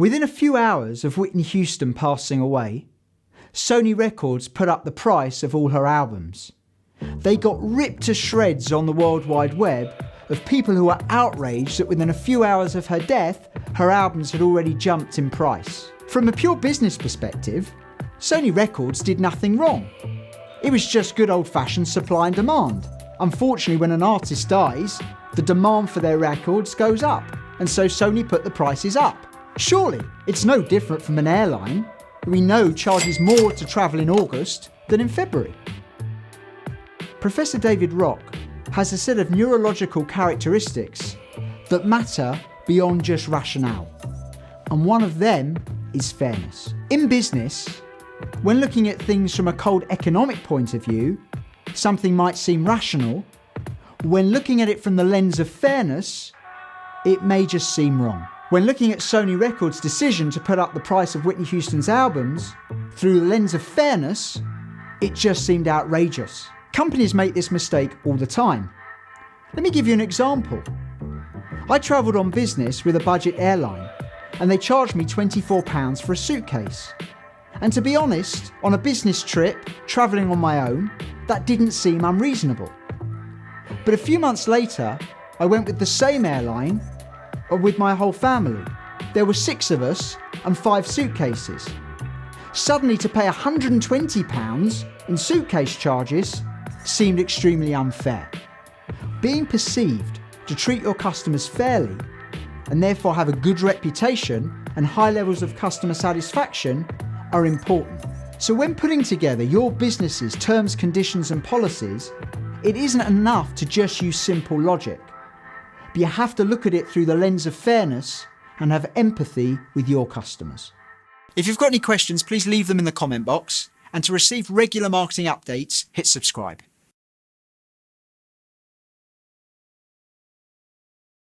Within a few hours of Whitney Houston passing away, Sony Records put up the price of all her albums. They got ripped to shreds on the World Wide Web of people who were outraged that within a few hours of her death, her albums had already jumped in price. From a pure business perspective, Sony Records did nothing wrong. It was just good old-fashioned supply and demand. Unfortunately, when an artist dies, the demand for their records goes up, and so Sony put the prices up. Surely, it's no different from an airline who we know charges more to travel in August than in February. Professor David Rock has a set of neurological characteristics that matter beyond just rationale, and one of them is fairness. In business, when looking at things from a cold economic point of view, something might seem rational. When looking at it from the lens of fairness, it may just seem wrong. When looking at Sony Records' decision to put up the price of Whitney Houston's albums through the lens of fairness, it just seemed outrageous. Companies make this mistake all the time. Let me give you an example. I travelled on business with a budget airline, and they charged me £24 for a suitcase. And to be honest, on a business trip, travelling on my own, that didn't seem unreasonable. But a few months later, I went with the same airline with my whole family. There were 6 of us and 5 suitcases. Suddenly to pay £120 in suitcase charges seemed extremely unfair. Being perceived to treat your customers fairly and therefore have a good reputation and high levels of customer satisfaction are important. So when putting together your business's terms, conditions and policies, it isn't enough to just use simple logic. But you have to look at it through the lens of fairness and have empathy with your customers. If you've got any questions, please leave them in the comment box. And to receive regular marketing updates, hit subscribe.